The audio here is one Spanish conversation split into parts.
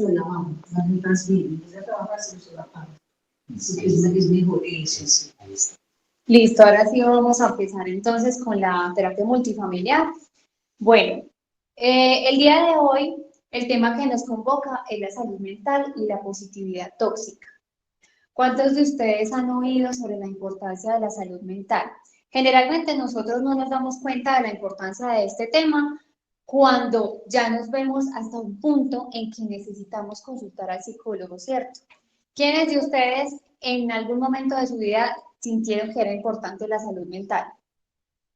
se lo lavamos, las notas bien, ella trabaja su la parte. Es mejor eso, sí. Listo, ahora sí vamos a empezar entonces con la terapia multifamiliar. Bueno, el día de hoy el tema que nos convoca es la salud mental y la positividad tóxica. ¿Cuántos de ustedes han oído sobre la importancia de la salud mental? Generalmente nosotros no nos damos cuenta de la importancia de este tema cuando ya nos vemos hasta un punto en que necesitamos consultar al psicólogo, ¿cierto? ¿Quiénes de ustedes en algún momento de su vida sintieron que era importante la salud mental?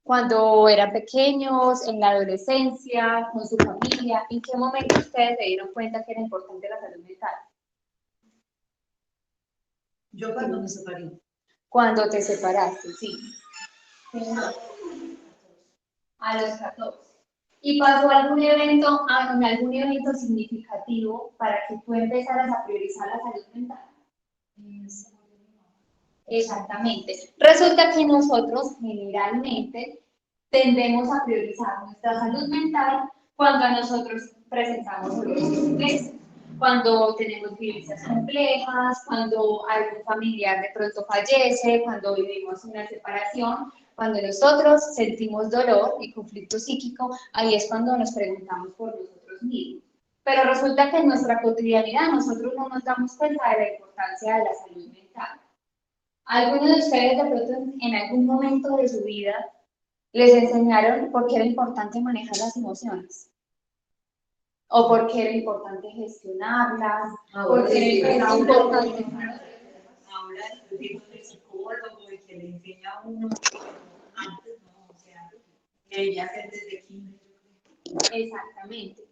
Cuando eran pequeños, en la adolescencia, con su familia, ¿en qué momento ustedes se dieron cuenta que era importante la salud mental? Yo cuando me separé. Cuando te separaste, sí. A los 14. ¿Y pasó algún evento, algún evento significativo para que tú empezaras a priorizar la salud mental? Exactamente. Resulta que nosotros generalmente tendemos a priorizar nuestra salud mental cuando nosotros presentamos dolores complejos, cuando tenemos vivencias complejas, cuando algún familiar de pronto fallece, cuando vivimos una separación, cuando nosotros sentimos dolor y conflicto psíquico, ahí es cuando nos preguntamos por nosotros mismos. Pero resulta que en nuestra cotidianidad nosotros no nos damos cuenta de la importancia de la salud mental. ¿Algunos de ustedes de pronto en algún momento de su vida les enseñaron por qué era importante manejar las emociones? ¿O por qué era importante gestionarlas? ¿Por qué era importante? Ahora el psicólogo y que le enseña a uno, antes no, o sea, que ya hacer desde kinder. Exactamente.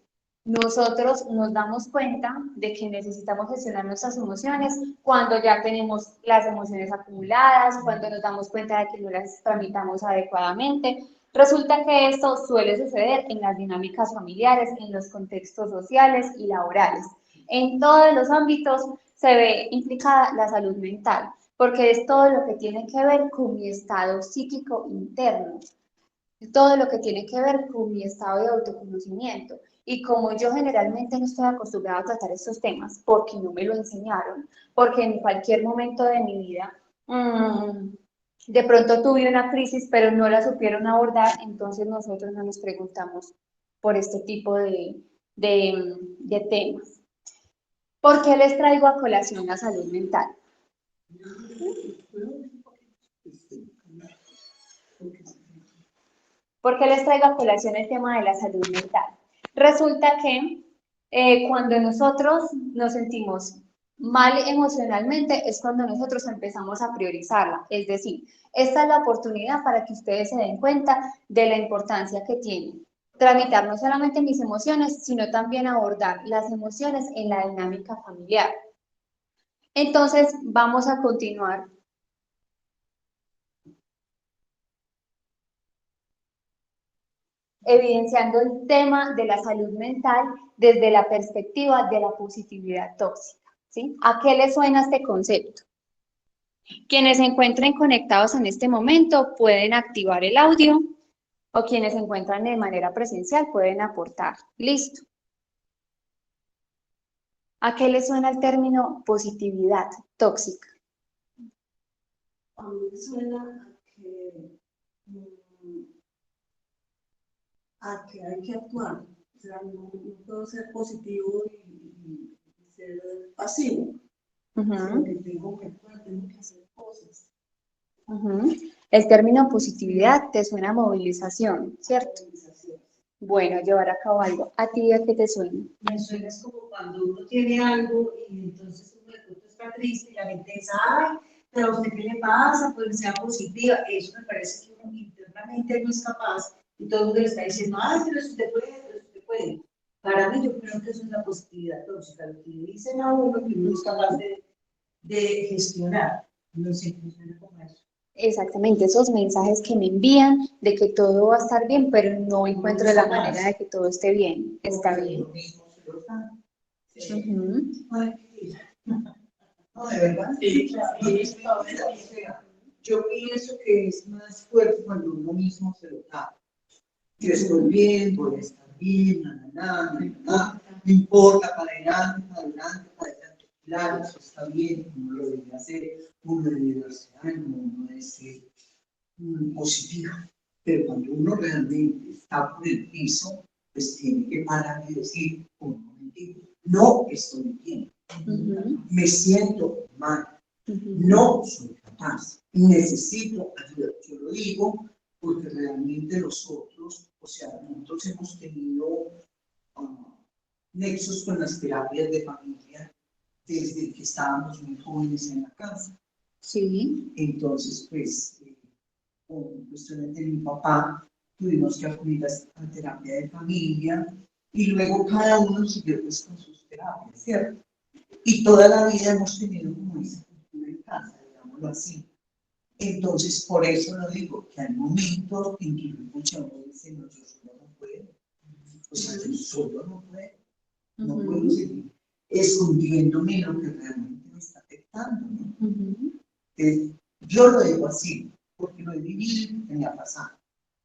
Nosotros nos damos cuenta de que necesitamos gestionar nuestras emociones cuando ya tenemos las emociones acumuladas, cuando nos damos cuenta de que no las tramitamos adecuadamente. Resulta que esto suele suceder en las dinámicas familiares, en los contextos sociales y laborales. En todos los ámbitos se ve implicada la salud mental, porque es todo lo que tiene que ver con mi estado psíquico interno, todo lo que tiene que ver con mi estado de autoconocimiento. Y como yo generalmente no estoy acostumbrada a tratar estos temas, porque no me lo enseñaron, porque en cualquier momento de mi vida, de pronto tuve una crisis, pero no la supieron abordar, entonces nosotros no nos preguntamos por este tipo de temas. ¿Por qué les traigo a colación la salud mental? ¿Por qué les traigo a colación el tema de la salud mental? Resulta que cuando nosotros nos sentimos mal emocionalmente es cuando nosotros empezamos a priorizarla. Es decir, esta es la oportunidad para que ustedes se den cuenta de la importancia que tiene tramitar no solamente mis emociones, sino también abordar las emociones en la dinámica familiar. Entonces, vamos a continuar. Evidenciando el tema de la salud mental desde la perspectiva de la positividad tóxica, ¿sí? ¿A qué les suena este concepto? Quienes se encuentren conectados en este momento pueden activar el audio o quienes se encuentran de manera presencial pueden aportar. Listo. ¿A qué les suena el término positividad tóxica? A mí me suena a que hay que actuar. O sea, no puedo ser positivo y ser pasivo. Sino que tengo que actuar, tengo que hacer cosas. El término positividad te suena a movilización, ¿cierto? Bueno, llevar a cabo algo. ¿A ti a qué te suena? Me suena es como cuando uno tiene algo y entonces uno de pronto está triste y la gente dice, ay, pero a usted qué le pasa, pues sea positiva. Eso me parece que uno internamente no es capaz y todo el mundo le está diciendo, ay, pero usted puede, pero usted puede. Para mí yo creo que eso es la positividad tóxica, lo que le dicen a uno que uno no es capaz de gestionar. No sé, me suena como eso. Exactamente, esos mensajes que me envían de que todo va a estar bien, pero no encuentro la manera de que todo esté bien. Está bien. No, de verdad, sí, yo pienso que es más fuerte cuando uno mismo se lo da. Yo estoy bien, voy a estar bien, no importa, para adelante, para adelante, para adelante. Claro, eso está bien, uno lo debe hacer, uno debe darse ánimo, uno debe ser positivo. Pero cuando uno realmente está por el piso, pues tiene que parar y decir, un momentito, no estoy bien, me siento mal, no soy capaz, necesito ayuda. Yo lo digo porque realmente nosotros, o sea, nosotros hemos tenido nexos con las terapias de familia desde que estábamos muy jóvenes en la casa. Sí. Entonces, pues, con cuestiones de mi papá, tuvimos que acudir a terapia de familia y luego cada uno siguió pues, con sus terapias, ¿cierto? Y toda la vida hemos tenido como esa cultura en casa, digámoslo así. Entonces, por eso lo digo, que al momento en que muchas veces no, yo solo no puedo, o sea, yo solo no puedo seguir escondiéndome lo que realmente me está afectando, ¿no? Entonces, yo lo digo así, porque lo he vivido y me ha pasado.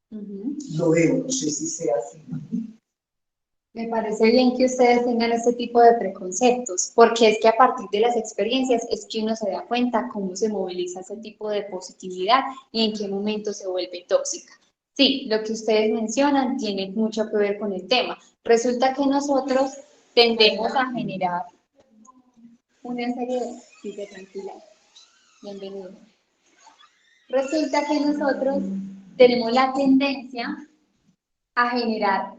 Lo veo, no sé si sea así. Me parece bien que ustedes tengan este tipo de preconceptos, porque es que a partir de las experiencias es que uno se da cuenta cómo se moviliza ese tipo de positividad y en qué momento se vuelve tóxica. Sí, lo que ustedes mencionan tiene mucho que ver con el tema. Resulta que nosotros tendemos a generar una serie de... Sí, tranquila. Bienvenido. Resulta que nosotros tenemos la tendencia a generar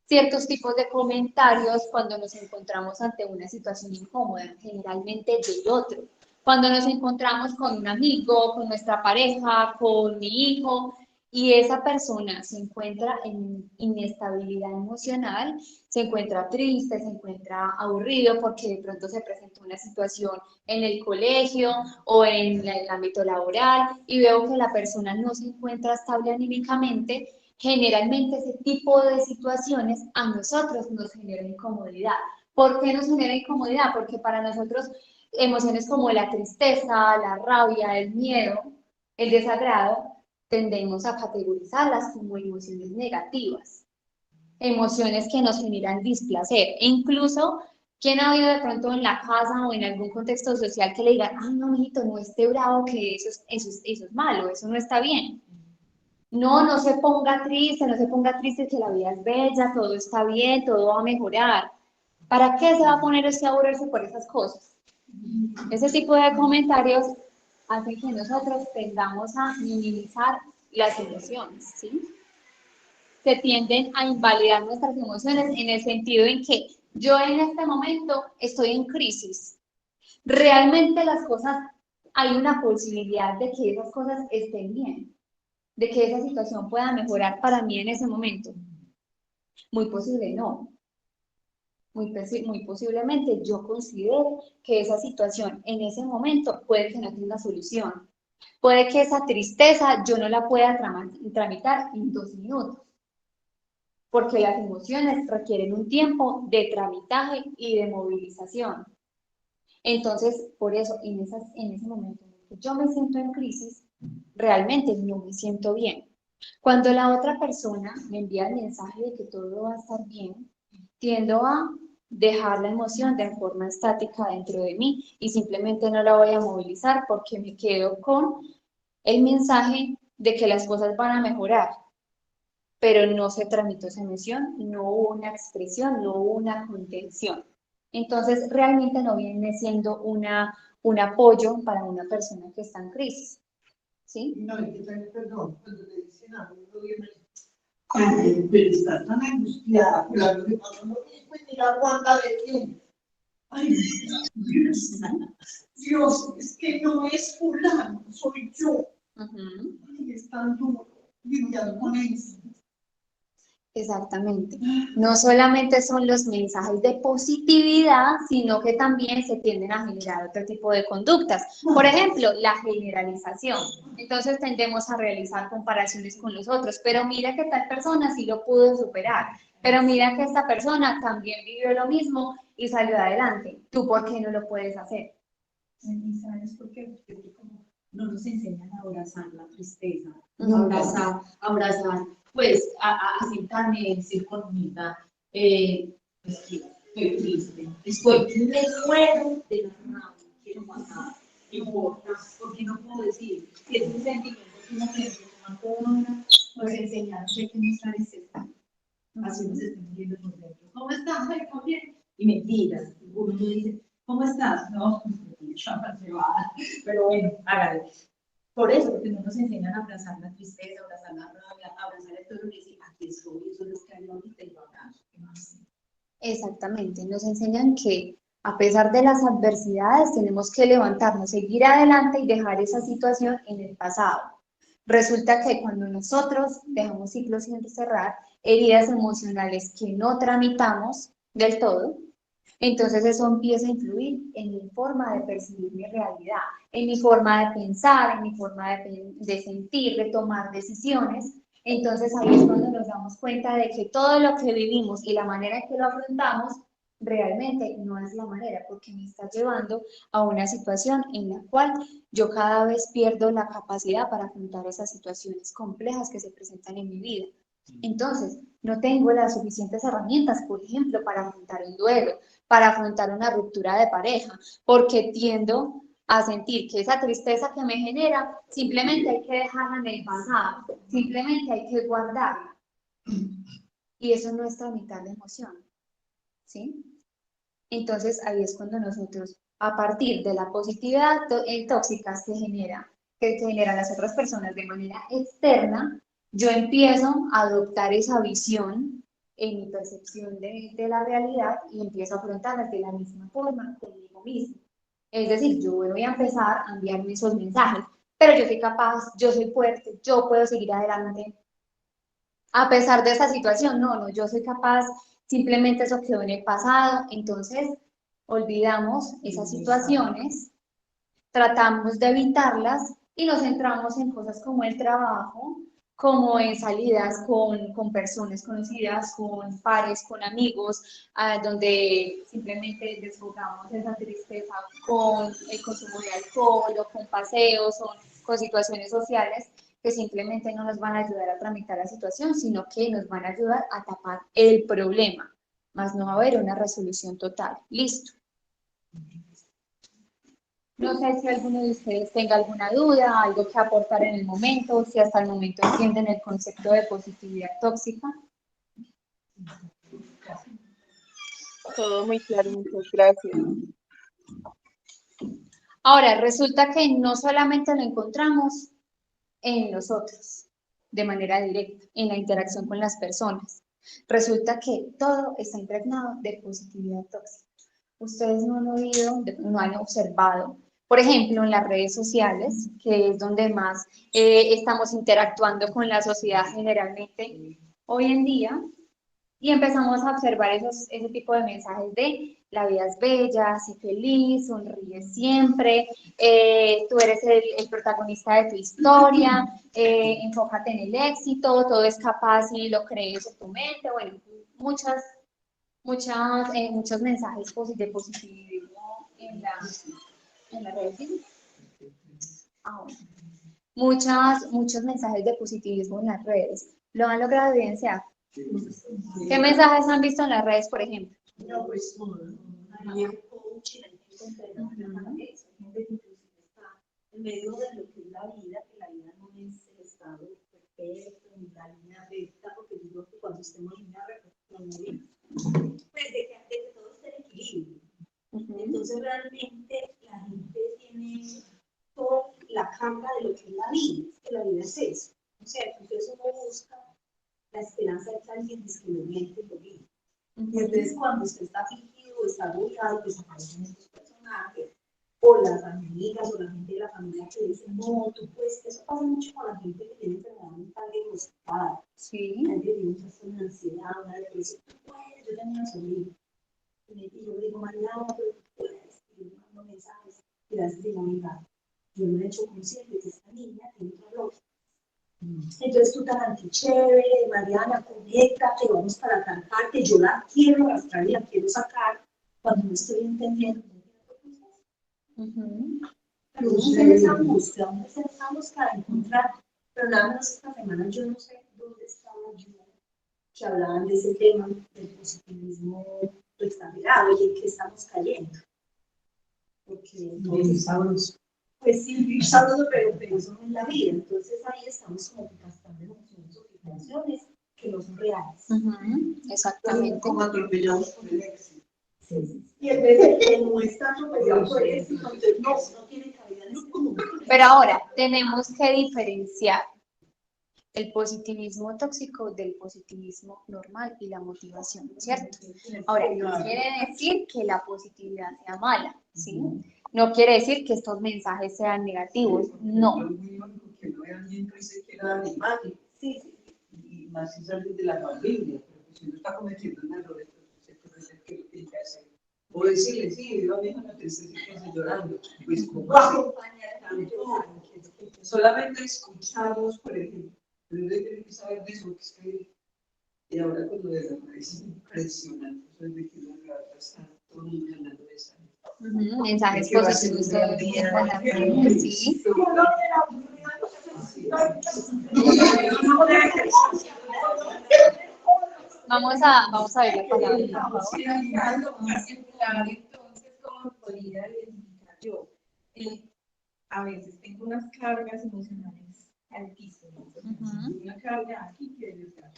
ciertos tipos de comentarios cuando nos encontramos ante una situación incómoda, generalmente del otro. Cuando nos encontramos con un amigo, con nuestra pareja, con mi hijo, y esa persona se encuentra en inestabilidad emocional, se encuentra triste, se encuentra aburrido porque de pronto se presentó una situación en el colegio o en el ámbito laboral y veo que la persona no se encuentra estable anímicamente. Generalmente ese tipo de situaciones a nosotros nos genera incomodidad. ¿Por qué nos genera incomodidad? Porque para nosotros emociones como la tristeza, la rabia, el miedo, el desagrado, tendemos a categorizarlas como emociones negativas, emociones que nos generan displacer. E incluso, ¿quién ha oído de pronto en la casa o en algún contexto social que le digan, ay, no, mijito, no esté bravo, que eso es malo, eso no está bien? No, no se ponga triste, no se ponga triste, que la vida es bella, todo está bien, todo va a mejorar. ¿Para qué se va a poner usted a aburrirse por esas cosas? Ese tipo de comentarios hacen que nosotros tendamos a minimizar las emociones, ¿sí? Se tienden a invalidar nuestras emociones en el sentido en que yo en este momento estoy en crisis. Realmente las cosas, hay una posibilidad de que esas cosas estén bien, de que esa situación pueda mejorar para mí en ese momento. Muy posible no. Muy posiblemente yo considero que esa situación en ese momento puede que no tenga solución. Puede que esa tristeza yo no la pueda tramitar en 2 minutos, porque las emociones requieren un tiempo de tramitaje y de movilización. Entonces, por eso, en ese momento en que yo me siento en crisis, realmente no me siento bien. Cuando la otra persona me envía el mensaje de que todo va a estar bien, tiendo a dejar la emoción de forma estática dentro de mí y simplemente no la voy a movilizar porque me quedo con el mensaje de que las cosas van a mejorar, pero no se tramitó esa emoción, no hubo una expresión, no hubo una contención. Entonces, realmente no viene siendo un apoyo para una persona que está en crisis. ¿Sí? No, es que perdón, cuando te dicen algo, ay, pero estás tan angustiada, claro que pasa lo mismo y mira cuánta de tiempo. Ay, Dios, es que no es fulano, soy yo. Ay, es tan duro lidiar con eso. Exactamente. No solamente son los mensajes de positividad, sino que también se tienden a generar otro tipo de conductas. Por ejemplo, la generalización. Entonces tendemos a realizar comparaciones con los otros, pero mira que tal persona sí lo pudo superar, pero mira que esta persona también vivió lo mismo y salió adelante. ¿Tú por qué no lo puedes hacer? ¿Sabes por qué? Porque como no nos enseñan a abrazar la tristeza, Ujú. abrazar pues a sentarme y decir conmigo, pues que estoy triste, me muero de la rabia, quiero matar, no importa, porque no puedo decir, si es un sentimiento que uno tiene que tomar toda una, pues enseñar que no estar estado. Así nos estamos viendo por dentro. ¿Cómo estás? Ay, ¿cómo bien? Y mentiras. Uno dice, ¿cómo estás? No, pero bueno, hágale. Por eso, porque no nos enseñan a abrazar la tristeza, a abrazar la rabia, a abrazar el dolor y decir, aquí estoy, eso es lo que hay ahorita y lo abrazo. ¿Qué más? Exactamente, nos enseñan que a pesar de las adversidades tenemos que levantarnos, seguir adelante y dejar esa situación en el pasado. Resulta que cuando nosotros dejamos ciclos sin cerrar, heridas emocionales que no tramitamos del todo, entonces eso empieza a influir en mi forma de percibir mi realidad, en mi forma de pensar, en mi forma de sentir, de tomar decisiones. Entonces ahí es cuando nos damos cuenta de que todo lo que vivimos y la manera en que lo afrontamos realmente no es la manera, porque me está llevando a una situación en la cual yo cada vez pierdo la capacidad para afrontar esas situaciones complejas que se presentan en mi vida. Entonces, no tengo las suficientes herramientas, por ejemplo, para afrontar un duelo, para afrontar una ruptura de pareja, porque tiendo a sentir que esa tristeza que me genera, simplemente hay que dejarla en el pasado, simplemente hay que guardarla. Y eso no es tramitar la emoción, ¿sí? Entonces ahí es cuando nosotros, a partir de la positividad tóxica que generan las otras personas de manera externa, yo empiezo a adoptar esa visión en mi percepción de la realidad y empiezo a afrontarla de la misma forma conmigo mismo. Es decir, yo voy a empezar a enviarme esos mensajes, pero yo soy capaz, yo soy fuerte, yo puedo seguir adelante. A pesar de esa situación, no, yo soy capaz, simplemente eso quedó en el pasado, entonces olvidamos esas situaciones, tratamos de evitarlas y nos centramos en cosas como el trabajo, como en salidas con personas conocidas, con pares, con amigos, donde simplemente desfogamos esa tristeza con el consumo de alcohol o con paseos o con situaciones sociales que simplemente no nos van a ayudar a tramitar la situación, sino que nos van a ayudar a tapar el problema, más no va a haber una resolución total. Listo. No sé si alguno de ustedes tenga alguna duda, algo que aportar en el momento, si hasta el momento entienden el concepto de positividad tóxica. Todo muy claro, muchas gracias. Ahora, resulta que no solamente lo encontramos en nosotros, de manera directa, en la interacción con las personas. Resulta que todo está impregnado de positividad tóxica. Ustedes no han oído, no han observado, por ejemplo, en las redes sociales, que es donde más estamos interactuando con la sociedad generalmente hoy en día, y empezamos a observar ese tipo de mensajes de la vida es bella, sé feliz, sonríe siempre, tú eres el protagonista de tu historia, enfócate en el éxito, todo es capaz y lo crees en tu mente, bueno, muchos mensajes de positivismo en la red. Muchos mensajes de positivismo en las redes. ¿Lo han logrado evidenciar? ¿Qué mensajes han visto en las redes, por ejemplo? No, pues hay coaching, hay gente entrenada eso, hay gente que inclusive está en medio de lo que es la vida, que la vida no es el estado perfecto, ni la línea recta, porque yo creo que cuando estemos en línea recta, nos movimos. Pues de que todo esté en equilibrio. Entonces realmente la gente tiene toda la carga de lo que es la vida, que la vida es eso. O sea, entonces uno busca la esperanza de que alguien discriminante lo vive. Y entonces cuando usted está fingido, está agobiado, pues aparecen estos personajes, o las amigas, o la gente de la familia que dice, no, tú puedes, eso pasa mucho con la gente que tiene enfermedad mental diagnosticada. Sí. La gente que tiene una ansiedad, una depresión, tú puedes, yo tengo una sobrina. Y yo le digo, Mariana, pero tú puedes, y yo le mando mensajes, y las digo, amiga, yo me he hecho consciente que esta niña tiene otra lógica. Entonces tú tan antichévere, Mariana, conéctate, vamos para tal parte, yo la quiero arrastrar y la quiero sacar cuando no estoy entendiendo. Pero uno se en esa búsqueda, uno se en esa búsqueda de encontrar, pero nada más esta semana yo no sé dónde está la que hablaban de ese tema del positivismo exagerado y en que estamos cayendo. Porque Bien sabroso. pues sí, bien sabroso, pero eso no es la vida. Entonces ahí estamos como gastando emociones o situaciones que no son reales. Exactamente. Como atropellados por el éxito. Sí. Y en vez de que no está atropellado por el éxito, entonces no tiene cabida en este mundo. Pero ahora tenemos que diferenciar el positivismo tóxico del positivismo normal y la motivación, ¿cierto? Ahora, no quiere decir que la positividad sea mala, ¿sí? No quiere decir que estos mensajes sean negativos, no. Que no hay alguien que se quiera animar. Sí. Y más si sale de la familia, porque si uno está cometiendo un error, entonces se puede ser que lo tiene que hacer. O decirle, sí, yo a mi hija no te estoy llorando. Pues, como solamente escuchamos, por ejemplo, pero uno tiene que saber de eso, que es que, y ahora con lo de la raíz es impresionante, eso es de que la verdad está todo el mundo hablando de esa. Mensajes positivos todo el día, sí. Vamos a ver la palabra, por favor. Entonces, ¿cómo podría identificar yo? A veces tengo unas cargas emocionales altísimas. Una carga aquí que de verdad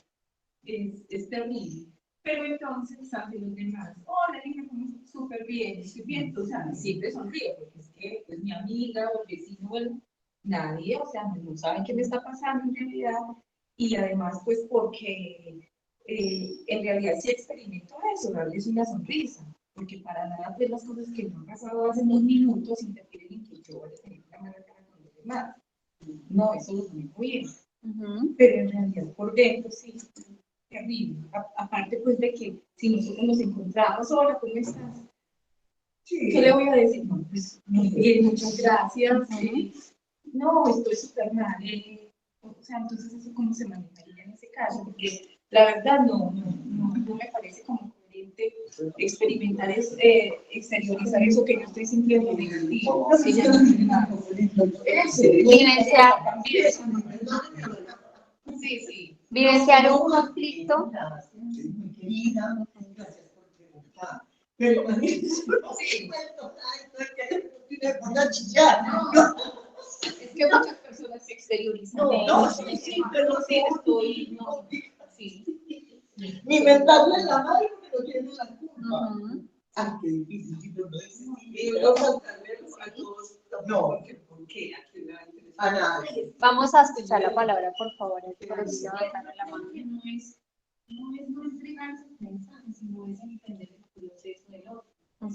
es terrible. Pero entonces ante los demás, hola, dije, súper bien, estoy bien, o sea, siempre sonrío, porque es que es mi amiga o el vecino, bueno, nadie, o sea, no saben qué me está pasando en realidad, y además, pues, porque en realidad sí experimento eso, darles una sonrisa, porque para nada, pues, las cosas que me han pasado hace unos minutos interfieren en que yo vaya a tener una mala cara con los demás. No, eso lo conozco bien, pero en realidad por dentro sí. Terrible. Aparte, pues, de que si nosotros nos encontramos, hola, ¿cómo estás? Sí. ¿Qué le voy a decir? No, pues, muy bien, muchas gracias. No, estoy súper mal. O sea, entonces, ¿eso cómo se manejaría en ese caso? Porque la verdad no me parece como coherente experimentar, exteriorizar eso que yo estoy sintiendo negativo. Sí. Vivenciar un conflicto. Muy querida, gracias por preguntar. Pero a mí sí. Voy a chillar. Es que muchas personas se exteriorizan. Sí, pero sí, estoy, no, sí. Ni mentarle la madre porque no tiene la culpa. Ah, qué difícil, no es. Y luego faltarle a todos. No, ¿por qué? ¿A quién le va a interesar? A nadie. Vamos a escuchar la palabra, por favor. No es entregar sus mensajes, sino es entender el proceso del otro.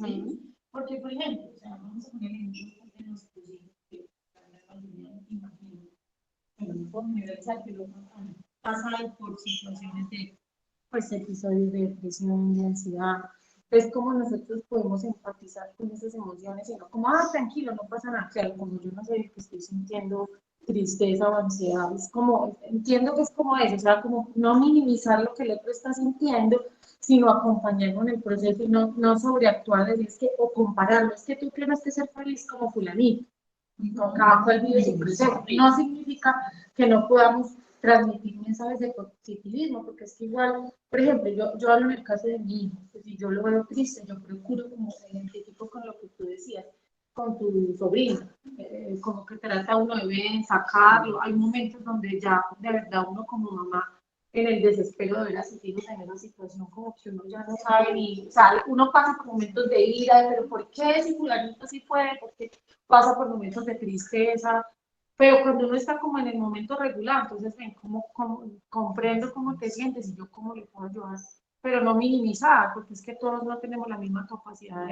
¿Sí? Porque, por ejemplo, o sea, vamos a poner el ejemplo de nuestros hijos, que la mayoría imagino, por generalizar que los han pasado por situaciones de, pues, episodios de depresión, de ansiedad. Entonces, ¿cómo nosotros podemos empatizar con esas emociones? Y no como, tranquilo, no pasa nada. Claro, como yo no sé que estoy sintiendo tristeza o ansiedad, es como, entiendo que es como eso, o sea, como no minimizar lo que el otro está sintiendo, sino acompañarlo en el proceso y no sobreactuar, decir que, o compararlo, es que tú tienes que ser feliz como fulanito, y con cada cual vive su proceso. No significa que no podamos transmitir mensajes de positivismo, porque es que igual, por ejemplo, yo hablo en el caso de mi hijo, pues si yo lo veo triste, yo procuro como se identifico con lo que tú decías, con tu sobrino, como que trata uno de ver, sacarlo, hay momentos donde ya de verdad uno como mamá en el desespero de ver a sus hijos en esa situación, como que uno ya no sabe ni, o sea, uno pasa por momentos de ira, pero ¿por qué si fulanito sí puede? ¿Por qué pasa por momentos de tristeza? Pero cuando uno está como en el momento regular, entonces ven cómo comprendo cómo te sientes y yo cómo le puedo ayudar, pero no minimizar, porque es que todos no tenemos la misma capacidad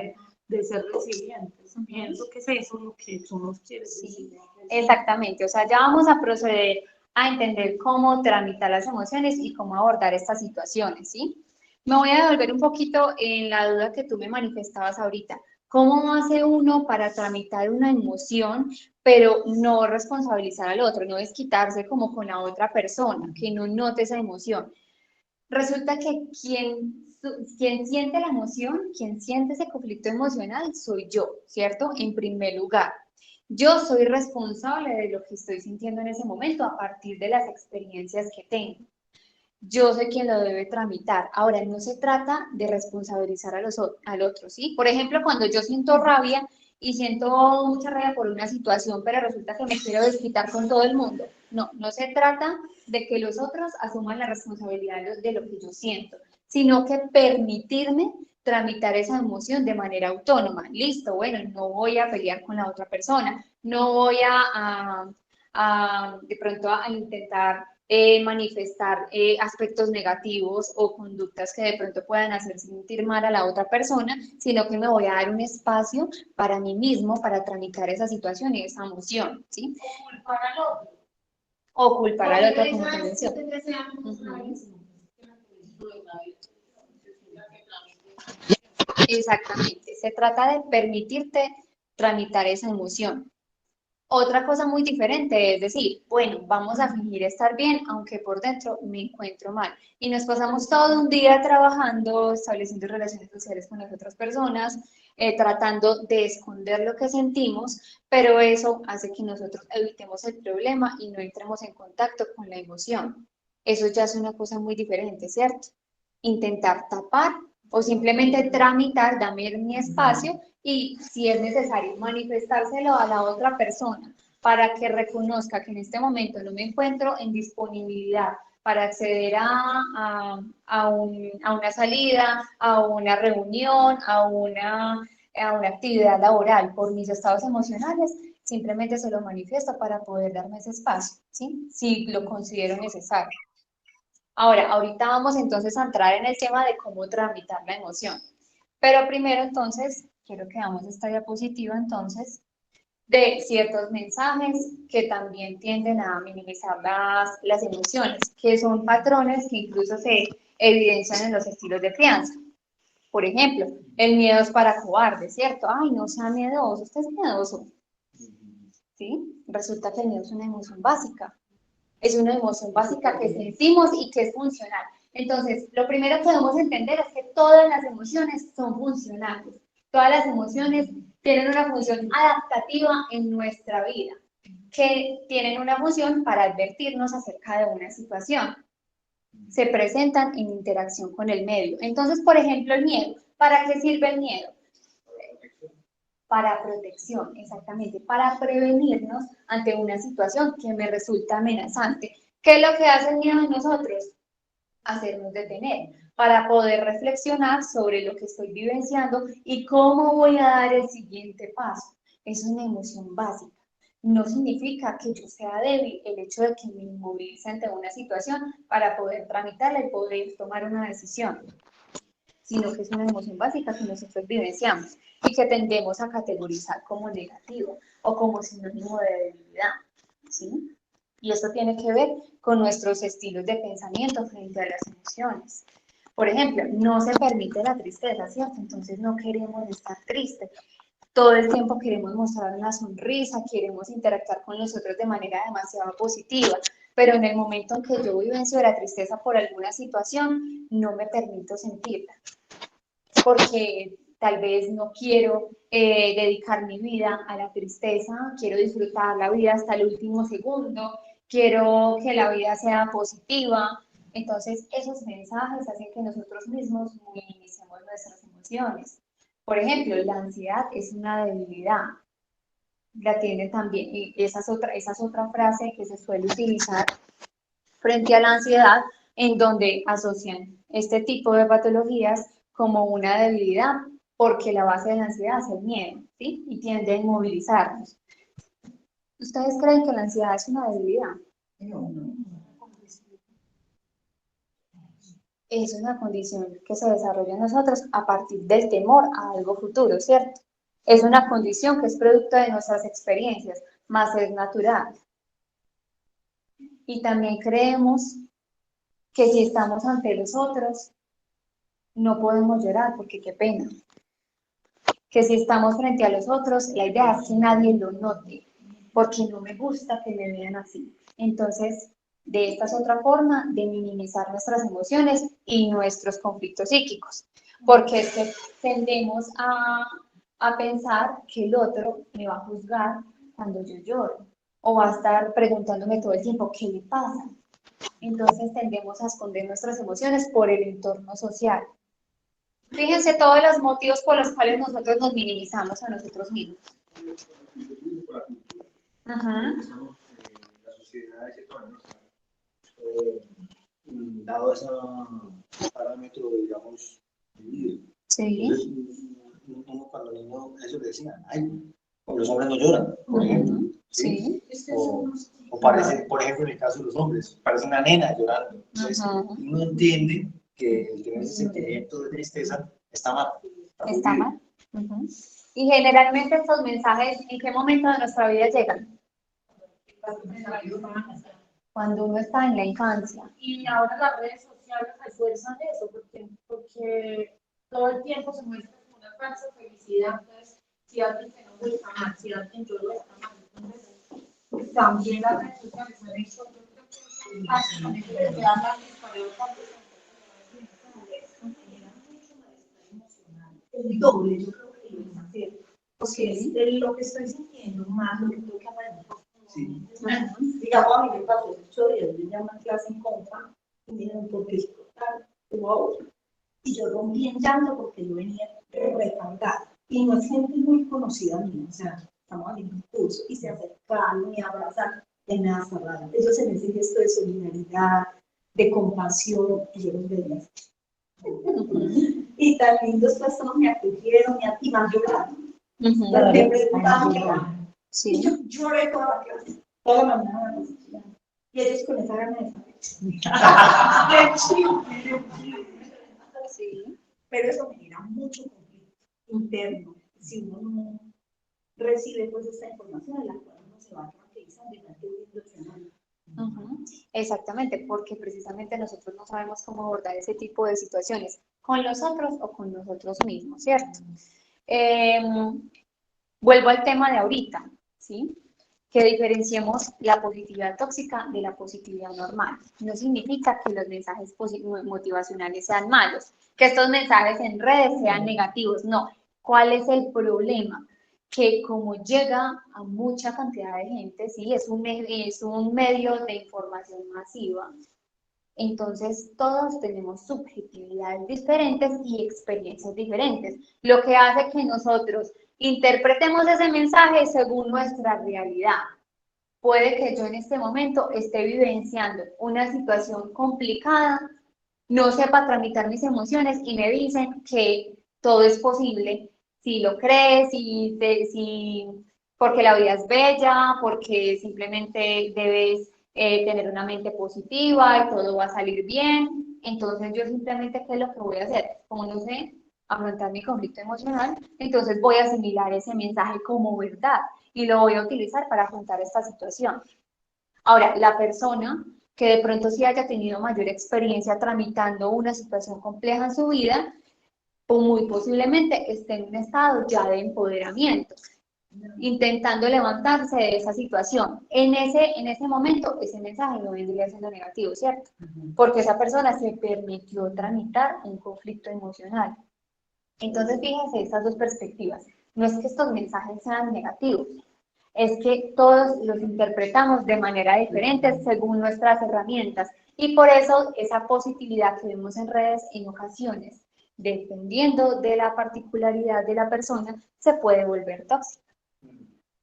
de ser resilientes. Pienso que es eso lo que tú nos quieres decir. Exactamente, o sea, ya vamos a proceder a entender cómo tramitar las emociones y cómo abordar estas situaciones, ¿sí? Me voy a devolver un poquito en la duda que tú me manifestabas ahorita. ¿Cómo hace uno para tramitar una emoción, pero no responsabilizar al otro, no desquitarse como con la otra persona, que no note esa emoción? Resulta que quien siente la emoción, quien siente ese conflicto emocional, soy yo, ¿cierto? En primer lugar. Yo soy responsable de lo que estoy sintiendo en ese momento a partir de las experiencias que tengo. yo soy quien lo debe tramitar. Ahora, no se trata de responsabilizar al otro, ¿sí? Por ejemplo, cuando yo siento rabia y siento mucha rabia por una situación, pero resulta que me quiero desquitar con todo el mundo. No, no se trata de que los otros asuman la responsabilidad de lo que yo siento, sino que permitirme tramitar esa emoción de manera autónoma. Listo, bueno, no voy a pelear con la otra persona, no voy de pronto a intentar manifestar aspectos negativos o conductas que de pronto puedan hacer sentir mal a la otra persona, sino que me voy a dar un espacio para mí mismo, para tramitar esa situación y esa emoción, ¿sí? Culpar al otro. O culpar al otro, como te Porque menciono. Exactamente, se trata de permitirte tramitar esa emoción. Otra cosa muy diferente es decir, bueno, vamos a fingir estar bien, aunque por dentro me encuentro mal. Y nos pasamos todo un día trabajando, estableciendo relaciones sociales con las otras personas, tratando de esconder lo que sentimos, pero eso hace que nosotros evitemos el problema y no entremos en contacto con la emoción. Eso ya es una cosa muy diferente, ¿cierto? Intentar tapar o simplemente tramitar, dame mi espacio y si es necesario manifestárselo a la otra persona para que reconozca que en este momento no me encuentro en disponibilidad para acceder a una salida, a una reunión, a una actividad laboral por mis estados emocionales, simplemente se lo manifiesto para poder darme ese espacio, ¿sí? Si lo considero necesario. Ahora, ahorita vamos entonces a entrar en el tema de cómo tramitar la emoción. Pero primero entonces, quiero que hagamos esta diapositiva entonces de ciertos mensajes que también tienden a minimizar las emociones, que son patrones que incluso se evidencian en los estilos de crianza. Por ejemplo, el miedo es para cobardes, ¿cierto? Ay, no sea miedoso, usted es miedoso. ¿Sí? Resulta que el miedo es una emoción básica. Es una emoción básica que sentimos y que es funcional. Entonces, lo primero que debemos entender es que todas las emociones son funcionales. Todas las emociones tienen una función adaptativa en nuestra vida, que tienen una función para advertirnos acerca de una situación. Se presentan en interacción con el medio. Entonces, por ejemplo, el miedo. ¿Para qué sirve el miedo? Para protección, exactamente, para prevenirnos ante una situación que me resulta amenazante. ¿Qué es lo que hace el miedo en nosotros? Hacernos detener, para poder reflexionar sobre lo que estoy vivenciando y cómo voy a dar el siguiente paso. Es una emoción básica. No significa que yo sea débil el hecho de que me inmovilice ante una situación para poder tramitarla y poder tomar una decisión, sino que es una emoción básica que nosotros vivenciamos y que tendemos a categorizar como negativo o como sinónimo de debilidad, ¿sí? Y esto tiene que ver con nuestros estilos de pensamiento frente a las emociones. Por ejemplo, no se permite la tristeza, ¿cierto? Entonces no queremos estar tristes. Todo el tiempo queremos mostrar una sonrisa, queremos interactuar con nosotros de manera demasiado positiva, pero en el momento en que yo vivencio la tristeza por alguna situación, no me permito sentirla porque tal vez no quiero dedicar mi vida a la tristeza, quiero disfrutar la vida hasta el último segundo, quiero que la vida sea positiva. Entonces, esos mensajes hacen que nosotros mismos minimicemos nuestras emociones. Por ejemplo, la ansiedad es una debilidad. La tiene también, y esa es otra frase que se suele utilizar frente a la ansiedad, en donde asocian este tipo de patologías como una debilidad, porque la base de la ansiedad es el miedo, ¿sí? Y tiende a inmovilizarnos. ¿Ustedes creen que la ansiedad es una debilidad? No, no. Es una condición que se desarrolla en nosotros a partir del temor a algo futuro, ¿cierto? Es una condición que es producto de nuestras experiencias, más es natural. Y también creemos que si estamos ante los otros, no podemos llorar porque qué pena. Que si estamos frente a los otros, la idea es que nadie lo note, porque no me gusta que me vean así. Entonces, de esta es otra forma de minimizar nuestras emociones y nuestros conflictos psíquicos, porque es que tendemos a pensar que el otro me va a juzgar cuando yo lloro, o va a estar preguntándome todo el tiempo, ¿qué le pasa? Entonces tendemos a esconder nuestras emociones por el entorno social. Fíjense todos los motivos por los cuales nosotros nos minimizamos a nosotros mismos. Ajá. La sociedad de cierta manera dado ese parámetro, digamos, vivido. Sí. Entonces, uno cuando niño, eso le decían, ay, los hombres no lloran, por ejemplo. ¿Sí? O parece, por ejemplo, en el caso de los hombres, parece una nena llorando. Entonces, uno entiende que el tener ese sentimiento de tristeza está mal. Está mal. Y generalmente estos mensajes, ¿en qué momento de nuestra vida llegan? Cuando uno está en la infancia. Y ahora las redes sociales refuerzan eso, porque todo el tiempo se muestra como una falsa felicidad. Entonces, si alguien se enojó está mal, si alguien lloró está mal. Entonces, también las redes sociales han hecho, yo creo que básicamente que se hablan para El doble, yo creo que lo es hacer, porque es lo que estoy sintiendo más lo que tengo que aprender. Sí. Digamos, a mí me pasó 8 días, yo llamé a clase en confa y me dijeron, ¿por qué es total? Y yo rompí en llanto porque yo venía recargada. Y no es gente muy conocida mía, o sea, estamos haciendo un curso y se acercaron y abrazaron de nada cerrada. Ellos en ese gesto de solidaridad, de compasión, y yo los veía así. Y tan lindos pues todos me acogieron y más lloraron. Me preguntaban llorar. Y yo lloré toda la clase, toda la mañana. Y ellos con esa gana de Sí. Pero eso genera mucho conflicto interno. Si uno no recibe pues esta información en la cual uno se va tranquilizando y va entendiendo el fenómeno. Exactamente, porque precisamente nosotros no sabemos cómo abordar ese tipo de situaciones con los otros o con nosotros mismos, ¿cierto? Vuelvo al tema de ahorita, ¿sí? Que diferenciemos la positividad tóxica de la positividad normal. No significa que los mensajes motivacionales sean malos, que estos mensajes en redes sean negativos, no. ¿Cuál es el problema? Que como llega a mucha cantidad de gente, sí, es un medio de información masiva, entonces todos tenemos subjetividades diferentes y experiencias diferentes, lo que hace que nosotros interpretemos ese mensaje según nuestra realidad. Puede que yo en este momento esté vivenciando una situación complicada, no sepa tramitar mis emociones y me dicen que todo es posible si lo crees, porque la vida es bella, porque simplemente debes tener una mente positiva y todo va a salir bien. Entonces yo simplemente, ¿qué es lo que voy a hacer? Como no sé afrontar mi conflicto emocional, entonces voy a asimilar ese mensaje como verdad y lo voy a utilizar para afrontar esta situación. Ahora, la persona que de pronto sí haya tenido mayor experiencia tramitando una situación compleja en su vida, o muy posiblemente esté en un estado ya de empoderamiento, intentando levantarse de esa situación. En ese momento, ese mensaje no vendría siendo negativo, ¿cierto? Porque esa persona se permitió tramitar un conflicto emocional. Entonces, fíjense estas dos perspectivas. No es que estos mensajes sean negativos, es que todos los interpretamos de manera diferente según nuestras herramientas. Y por eso esa positividad que vemos en redes en ocasiones, dependiendo de la particularidad de la persona, se puede volver tóxica.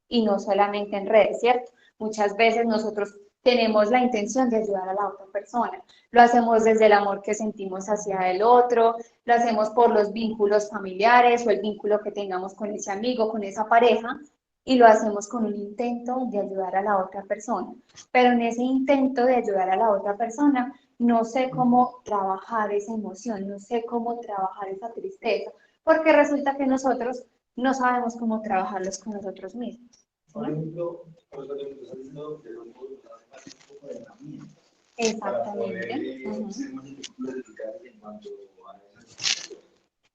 Y no solamente en redes, ¿cierto? Muchas veces nosotros tenemos la intención de ayudar a la otra persona. Lo hacemos desde el amor que sentimos hacia el otro, lo hacemos por los vínculos familiares o el vínculo que tengamos con ese amigo, con esa pareja, y lo hacemos con un intento de ayudar a la otra persona. Pero en ese intento de ayudar a la otra persona, no sé cómo trabajar esa emoción, no sé cómo trabajar esa tristeza, porque resulta que nosotros no sabemos cómo trabajarlos con nosotros mismos. Por ejemplo, pues lo que estás diciendo, de los modos, hace un poco de herramientas. Exactamente. Para poder ser más eficaces en cuanto a esas cosas.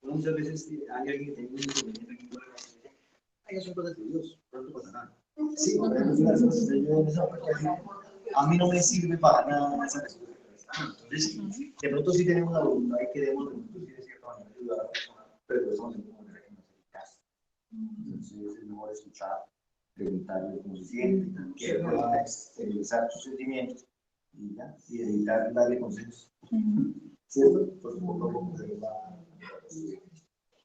Muchas veces hay alguien que tiene un inconveniente aquí fuera, hay son cosas de Dios, no te pasa nada. Sí, pero es una de las cosas que yo en esa parte a mí no me sirve para nada esa respuesta. Entonces, de pronto sí tenemos la voluntad y queremos de pronto sí de cierta manera ayudar a la persona, pero lo hacemos de una manera que no es eficaz. Entonces es mejor escuchar, preguntarle cómo se siente, qué puede expresar sus sentimientos, y ya, y evitar darle consenso. Ujú. ¿Cierto? Porque poco a poco se va.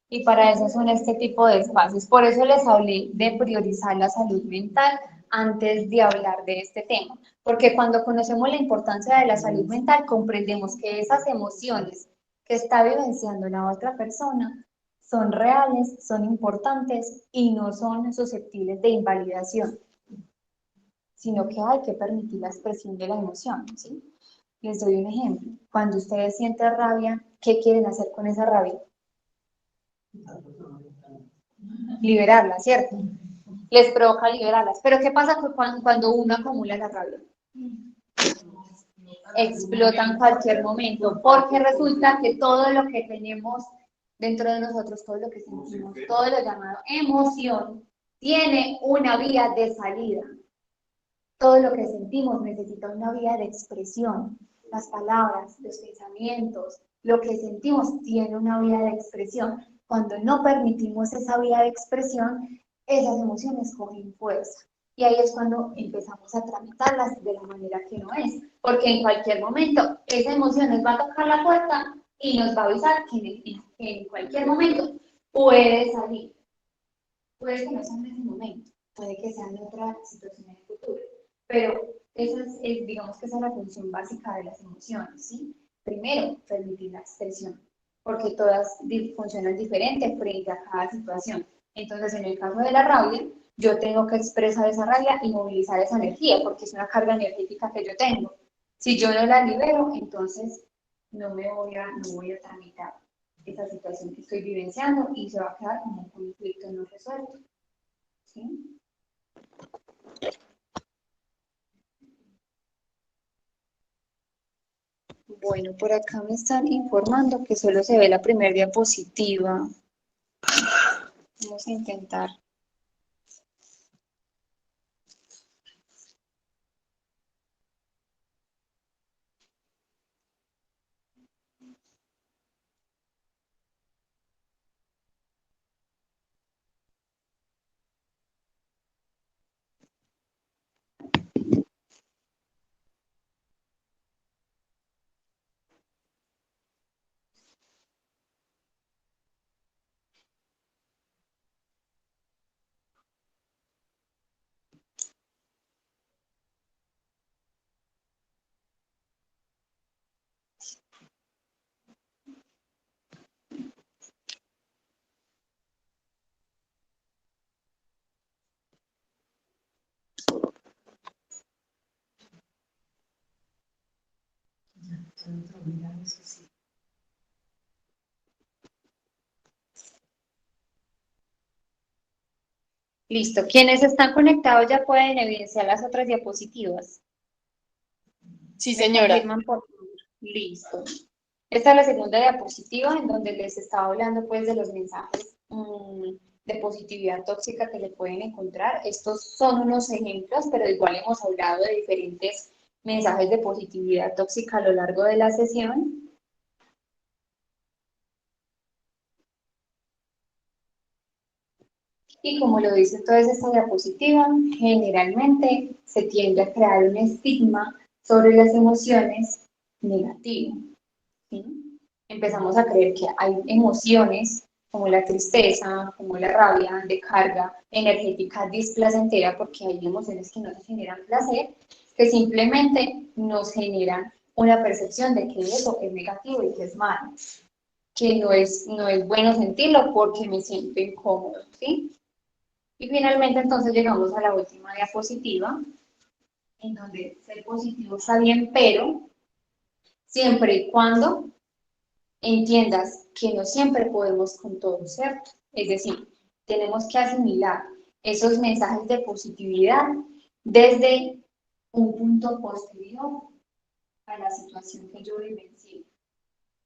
Y para eso son este tipo de espacios. Por eso les hablé de priorizar la salud mental antes de hablar de este tema. Porque cuando conocemos la importancia de la salud mental, comprendemos que esas emociones que está vivenciando la otra persona son reales, son importantes y no son susceptibles de invalidación, sino que hay que permitir la expresión de la emoción, ¿sí? Les doy un ejemplo. Cuando ustedes sienten rabia, ¿qué quieren hacer con esa rabia? Liberarla, ¿cierto? Les provoca liberarlas. Pero ¿qué pasa cuando uno acumula la rabia? Explota en cualquier momento, porque resulta que todo lo que tenemos dentro de nosotros, todo lo que sentimos, todo lo llamado emoción, tiene una vía de salida. Todo lo que sentimos necesita una vía de expresión. Las palabras, los pensamientos, lo que sentimos tiene una vía de expresión. Cuando no permitimos esa vía de expresión, esas emociones cogen fuerza. Y ahí es cuando empezamos a tramitarlas de la manera que no es. Porque en cualquier momento esa emoción nos va a tocar la puerta y nos va a avisar que en cualquier momento puede salir. Puede que no sea en ese momento, puede que sea en otra situación en el futuro. Pero esa digamos que esa es la función básica de las emociones, ¿sí? Primero, permitir la expresión, porque todas funcionan diferente frente a cada situación. Entonces, en el caso de la rabia, yo tengo que expresar esa rabia y movilizar esa energía, porque es una carga energética que yo tengo. Si yo no la libero, entonces no voy a tramitar esa situación que estoy vivenciando y se va a quedar como un conflicto no resuelto. ¿Sí? Bueno, por acá me están informando que solo se ve la primera diapositiva. Vamos a intentar. Listo. Quienes están conectados ya pueden evidenciar las otras diapositivas. Sí, ¿Me señora. confirman, por favor? Listo. Esta es la segunda diapositiva en donde les estaba hablando pues de los mensajes de positividad tóxica que le pueden encontrar. Estos son unos ejemplos, pero igual hemos hablado de diferentes mensajes de positividad tóxica a lo largo de la sesión. Y como lo dice toda esta diapositiva, generalmente se tiende a crear un estigma sobre las emociones negativo, ¿sí? Empezamos a creer que hay emociones como la tristeza, como la rabia, de carga energética displacentera, porque hay emociones que no nos generan placer, que simplemente nos generan una percepción de que eso es negativo y que es malo, que no es bueno sentirlo porque me siento incómodo, ¿sí? Y finalmente entonces llegamos a la última diapositiva, en donde ser positivo está bien, pero siempre y cuando entiendas que no siempre podemos con todo, ¿cierto? Es decir, tenemos que asimilar esos mensajes de positividad desde un punto posterior a la situación que yo vivencié.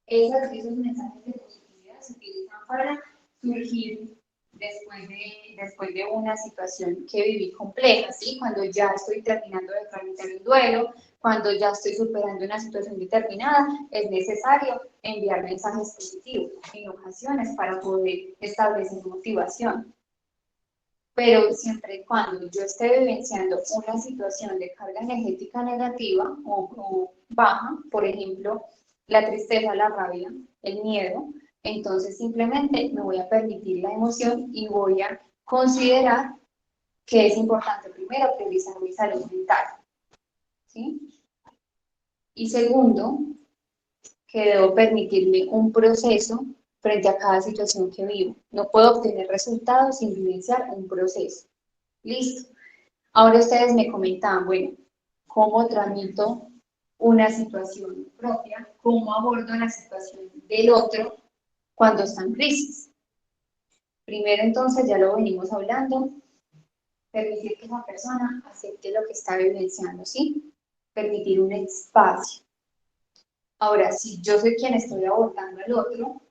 Esos mensajes de positividad se utilizan para surgir después de una situación que viví compleja, ¿sí? Cuando ya estoy terminando de tramitar un duelo, cuando ya estoy superando una situación determinada, es necesario enviar mensajes positivos en ocasiones para poder establecer motivación. pero siempre y cuando yo esté vivenciando una situación de carga energética negativa o baja, por ejemplo, la tristeza, la rabia, el miedo, entonces simplemente me voy a permitir la emoción y voy a considerar que es importante primero priorizar mi salud mental, ¿sí? Y segundo, que debo permitirme un proceso frente a cada situación que vivo. No puedo obtener resultados sin vivenciar un proceso. Listo. Ahora ustedes me comentaban, bueno, ¿cómo tramito una situación propia? ¿Cómo abordo la situación del otro cuando está en crisis? Primero, entonces, ya lo venimos hablando, permitir que esa persona acepte lo que está vivenciando, ¿sí? Permitir un espacio. Ahora, si yo soy quien estoy abordando al otro,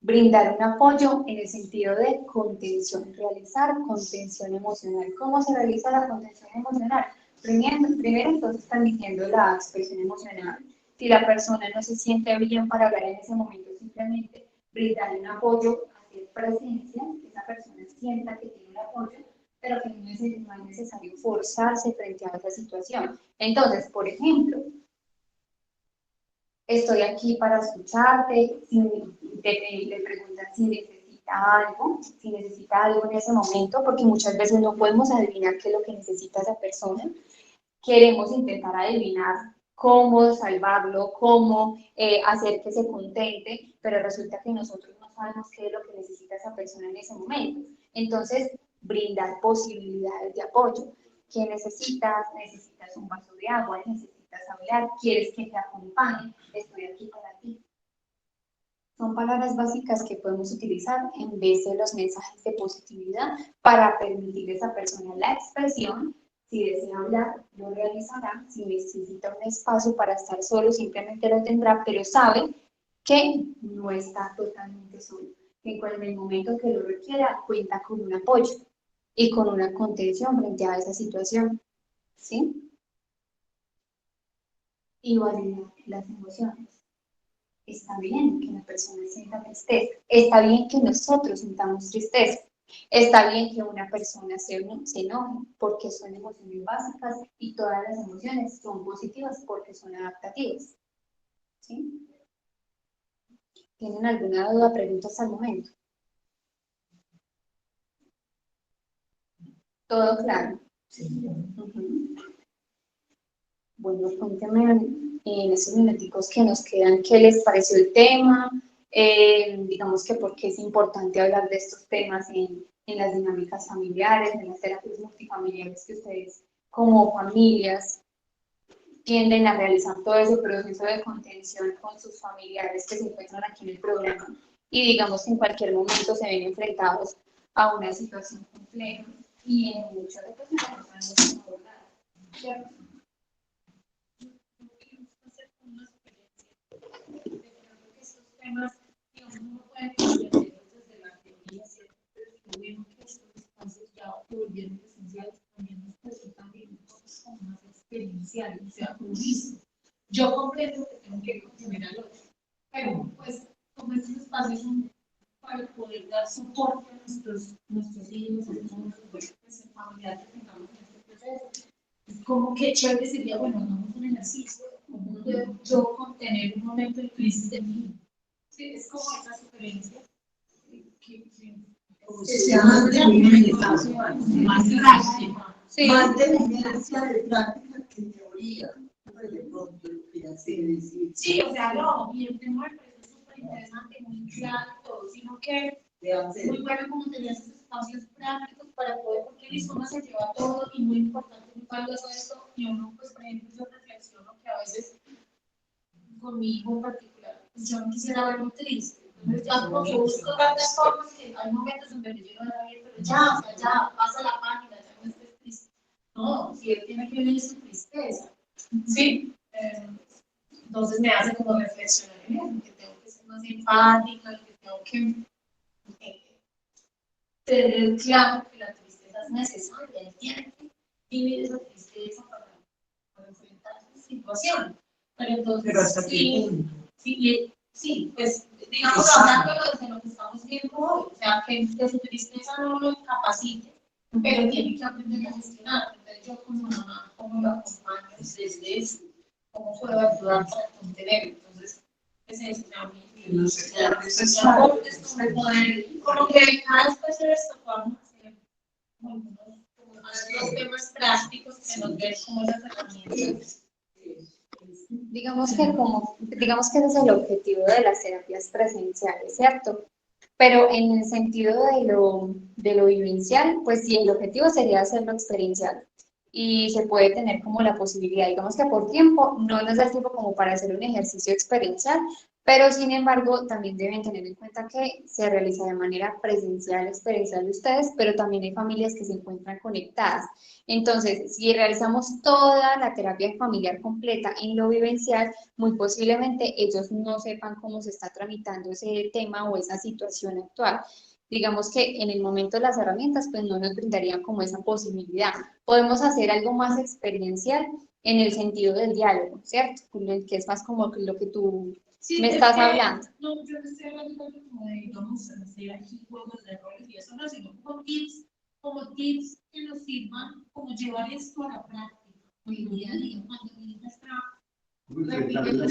brindar un apoyo en el sentido de contención, realizar contención emocional. ¿Cómo se realiza la contención emocional? Primero entonces permitiendo la expresión emocional. Si la persona no se siente bien para hablar en ese momento, simplemente brindar un apoyo, hacer presencia, que esa persona sienta que tiene un apoyo, pero que no es necesario forzarse frente a esa situación. Entonces, por ejemplo, estoy aquí para escucharte, le preguntan si necesita algo en ese momento, porque muchas veces no podemos adivinar qué es lo que necesita esa persona. Queremos intentar adivinar cómo salvarlo, cómo hacer que se contente, pero resulta que nosotros no sabemos qué es lo que necesita esa persona en ese momento. Entonces, brindar posibilidades de apoyo. ¿Qué necesitas? ¿Necesitas un vaso de agua? ¿Necesitas hablar? ¿Quieres que te acompañe? Estoy aquí para ti. Son palabras básicas que podemos utilizar en vez de los mensajes de positividad para permitir a esa persona la expresión. Si desea hablar, lo realizará. Si necesita un espacio para estar solo, simplemente lo tendrá, pero sabe que no está totalmente solo. Que en el momento que lo requiera, cuenta con un apoyo y con una contención frente a esa situación. ¿Sí? Y validar las emociones. Está bien que la persona sienta tristeza, está bien que nosotros sintamos tristeza, está bien que una persona se enoje porque son emociones básicas y todas las emociones son positivas porque son adaptativas. ¿Sí? ¿Tienen alguna duda, pregunta hasta el momento? ¿Todo claro? Sí. Uh-huh. Bueno, cuéntenme en esos minuticos que nos quedan, ¿qué les pareció el tema? Digamos que por qué es importante hablar de estos temas en las dinámicas familiares, en las terapias multifamiliares que ustedes como familias tienden a realizar todo ese proceso de contención con sus familiares que se encuentran aquí en el programa y digamos que en cualquier momento se ven enfrentados a una situación compleja y en muchas ocasiones no sabemos cómo abordar, ¿cierto? Estos temas, digamos, uno puede entenderlos desde la teoría, ¿cierto? Pero si vemos que estos espacios ya volvieron presenciales, también nos resultan bien como más experienciales, o sea, como listo. Yo comprendo que tengo que contener al otro, pero pues como estos espacios son para poder dar soporte a nuestros hijos, a nuestros familiares que tengamos en este proceso. Es como que chévere sería, bueno, hagamos un ejercicio, como puedo yo contener un momento de crisis de mí. Sí, es como esa sugerencia Como si sea más de vivencia, más práctica. Sí. más de vivencia de práctica que teoría. Pues de pronto lo que ya sé decir. Sí, o sea, no, y el tema me parece súper interesante, muy claro todo, sino que es muy bueno como tener esos espacios prácticos para poder, porque listo, uno se lleva todo y muy importante, muy valioso esto, y uno, pues, por ejemplo, yo reflexiono que a veces con mi hijo en particular, pues yo no quisiera verlo triste. Entonces, ya como yo busco tantas formas que hay momentos donde me llego a ver, pero ya, o sea, ya, pasa la página, ya no estés triste. No, si él tiene que vivir su tristeza, ¿sí? Entonces me hace como reflexionar en eso, que tengo que ser más empática, que tengo que tener claro que la tristeza es necesaria, él tiene que vivir esa tristeza para enfrentar su situación. Pero entonces, Pero hasta qué punto. sí, Sí, pues digamos hablando de lo que estamos viendo hoy, o sea, que su tristeza no lo incapacite, pero tiene que aprender a gestionar. Entonces yo como mamá, ¿cómo lo acompaño desde eso? ¿Cómo puedo ayudar para contenerlo? Entonces, es eso, o sea, como que cada vez de esta forma, hacer los temas prácticos que nos den como esas herramientas. Digamos que ese es el objetivo de las terapias presenciales, ¿cierto? Pero en el sentido de lo vivencial, pues sí, el objetivo sería hacerlo experiencial. Y se puede tener como la posibilidad, digamos que por tiempo, no nos da el tiempo como para hacer un ejercicio experiencial, pero sin embargo también deben tener en cuenta que se realiza de manera presencial, experiencial de ustedes, pero también hay familias que se encuentran conectadas. Entonces, si realizamos toda la terapia familiar completa en lo vivencial, muy posiblemente ellos no sepan cómo se está tramitando ese tema o esa situación actual. Digamos que en el momento las herramientas pues no nos brindarían como esa posibilidad. Podemos hacer algo más experiencial en el sentido del diálogo, ¿cierto? Que es más como lo que tú Sí, me estás hablando. No, yo no estoy hablando como de, vamos a hacer aquí juegos de roles y eso no, sino como tips que nos sirvan, como llevar esto a la práctica, en el día a día, cuando mi hija está repitiendo una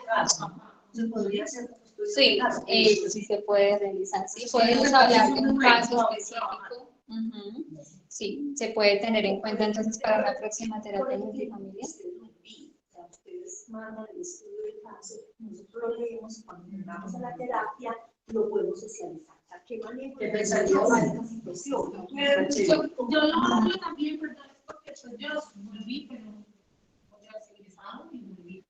cosa, Se podría hacer como estudio Sí, de caso. eso sí se puede realizar. Sí, podemos hablar de un caso específico. Ujú. Sí, se puede tener en cuenta entonces para una próxima terapia multifamiliar. Ustedes mandan el estudio de caso, nosotros lo leemos y cuando llegamos a la terapia lo podemos socializar. O sea, ¿qué manejo de pensarías a esta situación? yo también, ¿verdad? Porque pues, yo volví, pero voy a seguir estando y volví.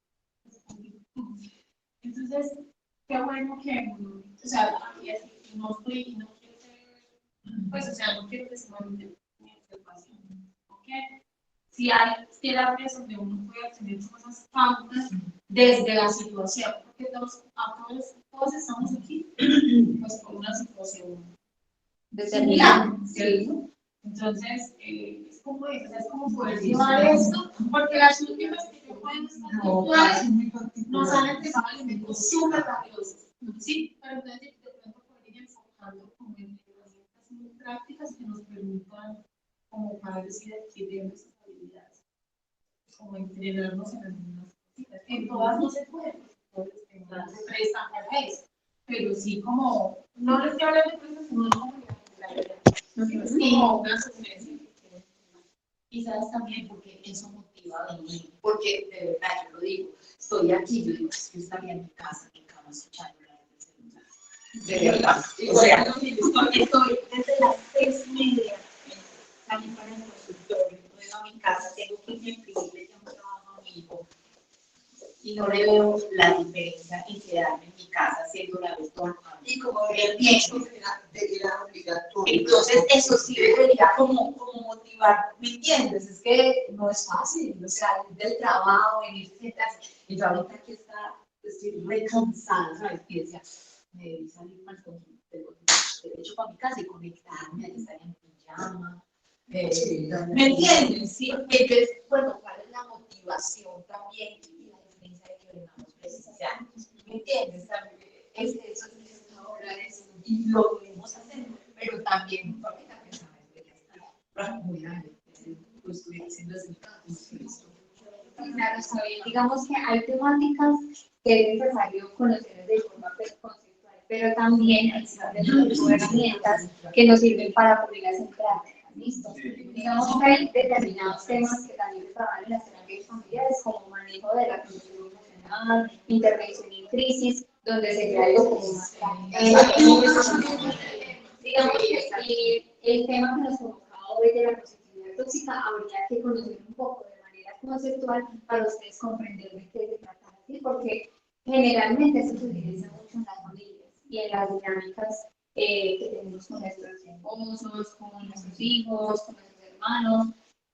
Entonces, qué bueno que, o sea, y así, no estoy, no quiero ser, pues, o sea, no quiero que se malinterprete mi observación, ¿ok? Si hay terapias donde uno puede tener cosas pautas desde la situación, porque todos estamos aquí, pues, por una situación Determinada. ¿cierto? Entonces, es como eso, o sea, es como poder llevar esto, porque las últimas que yo puedo estar virtuales nos han entregado alimentos súper valiosos, ¿sí? Pero entonces de pronto poder ir enfocando como en herramientas muy prácticas que nos permitan, como para decir, adquirir esas habilidades, como entrenarnos en algunas cositas, que en todas no se puede, porque todas se prestan para eso, pero sí como, no les estoy hablando de cosas, sino como la verdad. Es como una sugerencia que quiero tomar. Quizás también porque eso motiva a venir, porque de verdad yo lo digo, estoy aquí, yo digo, es que estaría en mi casa, en mi cama, escuchando la del celular. De verdad. O sea, estoy desde las 6:30, salí para el consultorio, llego a mi casa, tengo que imprimirle ya un trabajo a mi hijo. Y no le veo la diferencia en quedarme en mi casa haciendo la virtual. Y como el tiempo era obligatorio. entonces, eso sí debería como motivar, ¿me entiendes? Es que no es fácil, o sea, ir del trabajo, venir, y yo ahorita aquí estoy re cansada, ¿sabes? Y decía, me debí salir más con de hecho para mi casa y conectarme, estar en pijama. ¿Me entiendes? Sí, entonces, bueno, ¿cuál es la motivación también y la diferencia de que vengamos presencial? ¿Me entiendes? Eso es ahora eso, y lo debemos hacer, pero también, porque también sabes que ya está muy grande, lo estoy haciendo desde esto. Claro, está bien. Digamos que hay temáticas que es necesario conocer de forma conceptual, pero también existen herramientas que nos sirven para ponerlas en práctica. ¿Listo? Digamos que hay determinados temas que también se trabajan en las terapias familiares, como manejo de la condición emocional, intervención en crisis, donde sería algo como más digamos que el tema que nos colocaba hoy de la positividad tóxica habría que conocer un poco de manera conceptual para ustedes comprender de qué se trata, ¿sí? Porque generalmente eso se utiliza mucho en las familias y en las dinámicas que tenemos con nuestros esposos, con nuestros hijos, con nuestros hermanos.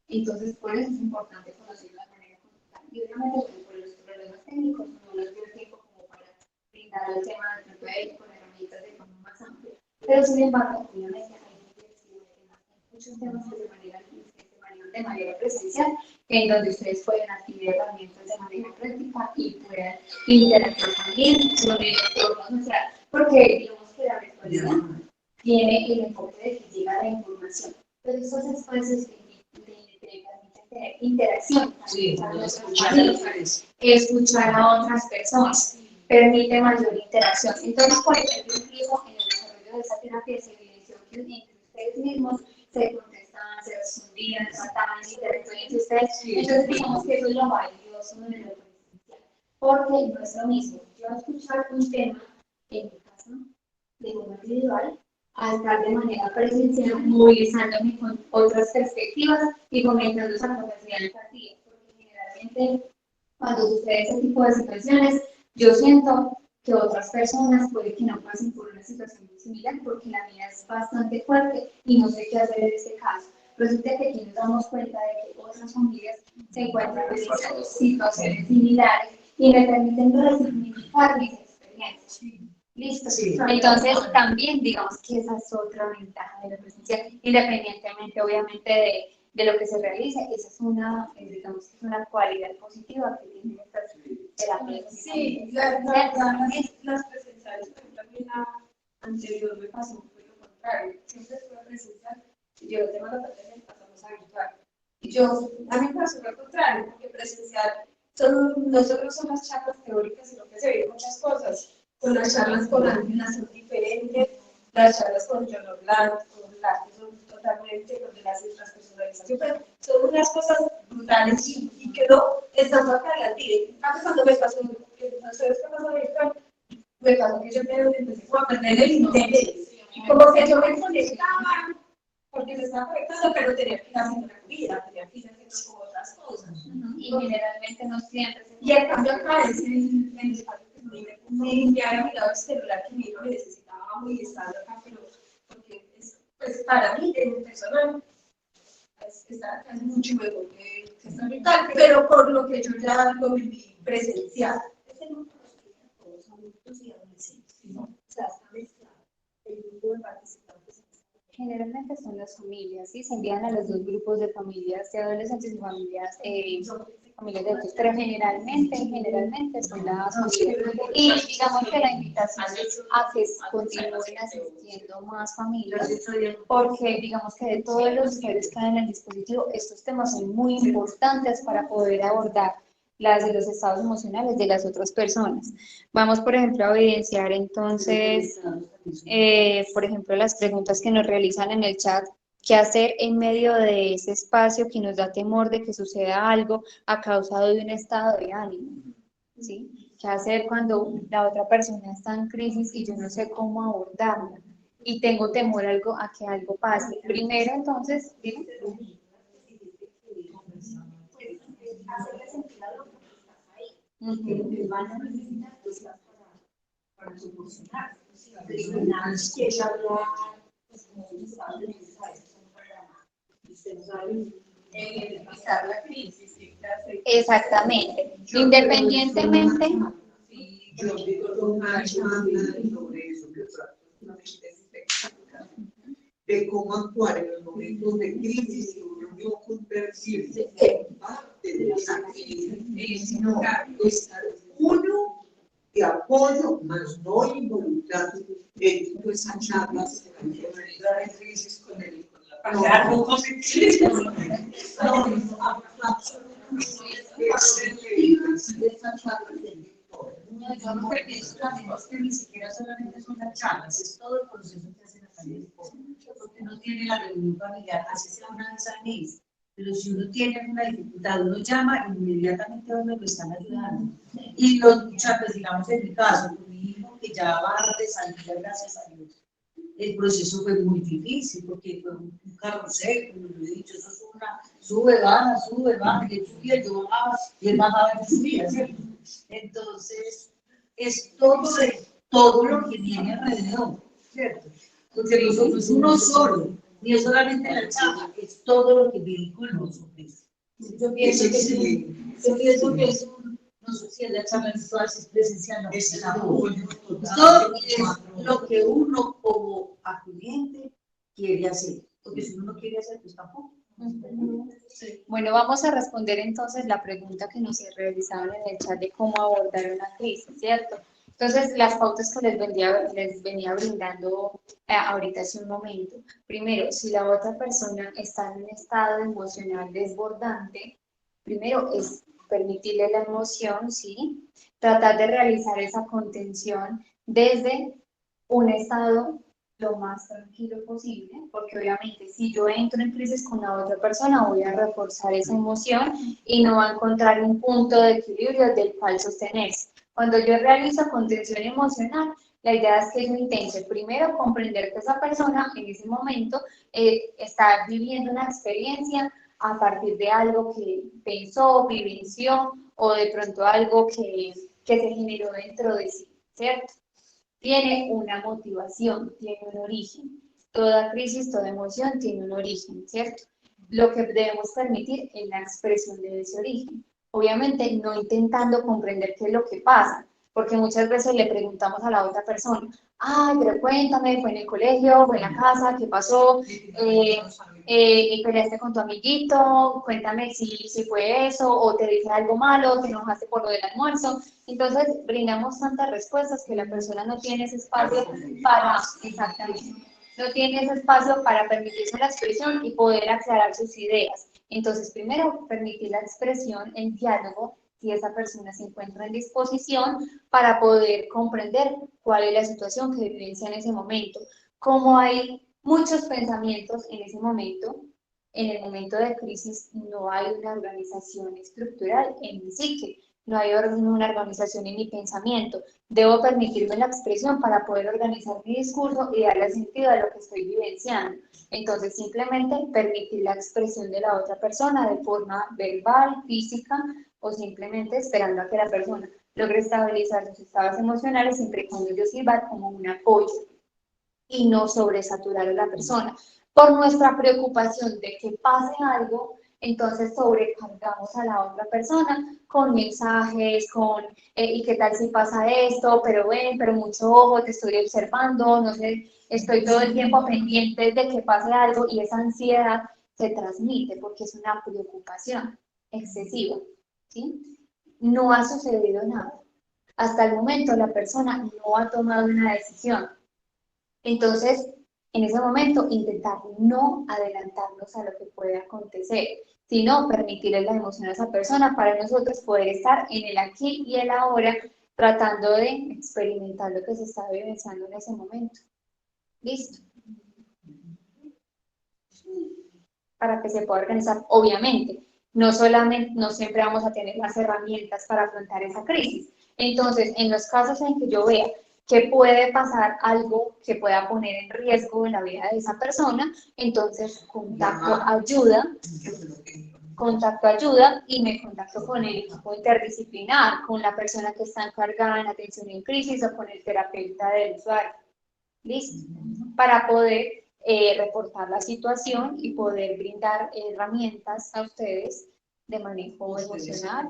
Entonces, por eso es importante conocerlo de manera conceptual. Y obviamente, por los problemas técnicos, no les dio tiempo como para brindar el tema de tanto con herramientas de forma más amplia. Pero sin embargo, obviamente hay muchos temas que se manejan de manera presencial, en donde ustedes pueden adquirir herramientas de manera práctica y puedan puedan interactuar también sobre todo mostrar, porque digamos que la virtualidad tiene el enfoque de que llega la información, pero estos espacios que permiten tener interacción, escuchar a otras personas, permite mayor interacción. Entonces, por ejemplo, incluso en el desarrollo de esa terapia se evidenció que entre ustedes mismos se contestaban, se respondían, trataban, interactuaban entre ustedes. Entonces, digamos que eso es lo valioso de lo presencial, porque no es lo mismo yo escuchar un tema en mi casa de forma individual a estar de manera presencial, movilizándome con otras perspectivas y fomentando esa capacidad empatía, porque generalmente cuando sucede ese tipo de situaciones, yo siento que otras personas puede que no pasen por una situación muy similar porque la mía es bastante fuerte y no sé qué hacer en este caso. Resulta que aquí nos damos cuenta de que otras familias se encuentran en esas situaciones similares y me permiten resignificar mis experiencias. Listo. Sí. Entonces, también digamos que esa es otra ventaja de la presencial, independientemente obviamente de lo que se realice, esa es una, digamos, es una cualidad positiva que tienen estas terapias. Sí, las presenciales, por ejemplo, a mí la anterior me pasó un poco lo contrario. Siempre estuve presencial y yo tengo la pandemia y pasamos a virtual. Y a mí me pasó lo contrario, porque presencial, no solo son las charlas teóricas, sino que se ven muchas cosas. Con las charlas con Ángela son diferentes, las charlas con John Orlando, que son totalmente donde las transpersonalización, pero son unas cosas brutales y quedó estando acá en la tía. Cuando me pasó, no sé qué pasó virtual, me pasó que yo empecé a perder el interés. Y como que yo me conectaba, porque se estaba conectando, pero tenía que ir haciendo la comida, tenía que ir haciendo como otras cosas. Y generalmente no siempre se Y el cambio acá es el espacio que me había mirado el celular que mi hijo necesitaba muy estando acá, pero porque pues para mí, en mi personal, estar acá es mucho mejor que estar virtual, pero por lo que yo ya lo viví presencial. Es el grupo de todos adultos y adolescentes, ¿no? O sea, está mezclado. El grupo de participantes. generalmente son las familias, ¿sí? Se envían a los dos grupos de familias, de adolescentes y familias, familias de adultos, pero generalmente son las familias. Y digamos que la invitación es a que continúen asistiendo más familias, porque digamos que de todos los usuarios que hay en el dispositivo, estos temas son muy importantes para poder abordar los estados emocionales de las otras personas. Vamos, por ejemplo, a evidenciar entonces, por ejemplo, las preguntas que nos realizan en el chat. ¿Qué hacer en medio de ese espacio que nos da temor de que suceda algo a causa de un estado de ánimo? ¿Sí? ¿Qué hacer cuando la otra persona está en crisis y yo no sé cómo abordarla? Y tengo temor a que algo pase. Primero, entonces, ¿sí? Hacerle sentir a lo que estás ahí, que van a necesitar cosas para proporcionar. Nadie quiere hablar, pues como saben, ustedes saben, evitar la crisis. Exactamente. Independientemente. Yo digo una charla sobre eso, que es espectacular, de cómo actuar en los momentos de crisis y uno no percibe que parte de esa crisis, sino estar uno de apoyo, más no involucrado en toda esa charla de crisis con la Yo no creo que eso también es que ni siquiera solamente son las charlas, es todo el proceso que hacen las familias, porque uno tiene la reunión familiar, así sea una vez al mes, pero si uno tiene alguna dificultad, uno llama e inmediatamente a uno lo están ayudando. Y los muchachos, digamos en mi caso, con mi hijo que ya va de salida, gracias a Dios, el proceso fue muy difícil porque fue un carrusel, como lo he dicho, eso es una sube, baja, y él subía, yo bajaba, y él bajaba y subía, ¿cierto? Entonces, es todo lo que viene alrededor, ¿cierto? Porque no es uno solo, ni es solamente la charla, es todo lo que viene con nosotros. Yo pienso que es un, no sé si es la charla en todas es presencial, no, es el apoyo, todo es lo que uno como acudiente quiere hacer, porque si uno no quiere hacer, pues tampoco. Bueno, vamos a responder entonces la pregunta que nos realizaban en el chat de cómo abordar una crisis, ¿cierto? Entonces, las pautas que les venía brindando ahorita hace un momento. Primero, si la otra persona está en un estado emocional desbordante, primero es permitirle la emoción, ¿sí? Tratar de realizar esa contención desde un estado lo más tranquilo posible, porque obviamente si yo entro en crisis con la otra persona voy a reforzar esa emoción y no va a encontrar un punto de equilibrio del cual sostenerse. Cuando yo realizo contención emocional, la idea es que yo intente primero comprender que esa persona en ese momento está viviendo una experiencia a partir de algo que pensó, vivenció o de pronto algo que se generó dentro de sí, ¿cierto? Tiene una motivación, tiene un origen. Toda crisis, toda emoción tiene un origen, ¿cierto? Lo que debemos permitir es la expresión de ese origen. Obviamente no intentando comprender qué es lo que pasa, porque muchas veces le preguntamos a la otra persona, ay, pero cuéntame, fue en el colegio, fue en la casa, ¿qué pasó? Peleaste con tu amiguito, cuéntame si fue eso, o te dije algo malo, te enojaste por lo del almuerzo. Entonces, brindamos tantas respuestas que la persona no tiene ese espacio para, exactamente, no tiene ese espacio para permitirse la expresión y poder aclarar sus ideas. Entonces, primero, permitir la expresión, el diálogo, si esa persona se encuentra en disposición para poder comprender cuál es la situación que vivencia en ese momento. Como hay muchos pensamientos en ese momento, en el momento de crisis no hay una organización estructural en mi psique, no hay una organización en mi pensamiento. Debo permitirme la expresión para poder organizar mi discurso y darle sentido a lo que estoy vivenciando. Entonces, simplemente permitir la expresión de la otra persona de forma verbal, física o simplemente esperando a que la persona logre estabilizar sus estados emocionales siempre y cuando yo sirva como un apoyo y no sobresaturar a la persona. Por nuestra preocupación de que pase algo, entonces sobrecargamos a la otra persona con mensajes, ¿y qué tal si pasa esto? Pero ven, pero mucho ojo, te estoy observando, no sé, estoy todo el tiempo pendiente de que pase algo y esa ansiedad se transmite porque es una preocupación excesiva, ¿sí? No ha sucedido nada. Hasta el momento la persona no ha tomado una decisión. Entonces, en ese momento, intentar no adelantarnos a lo que puede acontecer, sino permitirle la emoción a esa persona para nosotros poder estar en el aquí y el ahora, tratando de experimentar lo que se está vivenciando en ese momento. ¿Listo? Para que se pueda organizar, obviamente, no siempre vamos a tener las herramientas para afrontar esa crisis. Entonces, en los casos en que yo vea que puede pasar algo que pueda poner en riesgo la vida de esa persona, entonces contacto ayuda y me contacto con el equipo interdisciplinar, con la persona que está encargada en atención en crisis o con el terapeuta del usuario. ¿Listo? Para poder reportar la situación y poder brindar herramientas a ustedes de manejo emocional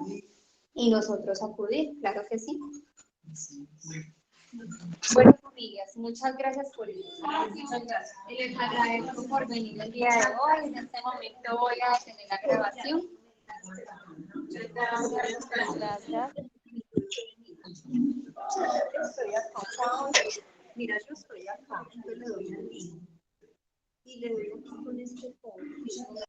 y nosotros acudir, claro que sí. Bueno, familias, muchas gracias por eso. Muchas gracias. Les agradezco por venir el día de hoy. En este momento voy a tener la grabación. Gracias. Mira, yo estoy acá, yo le doy al link y le doy aquí con este punto.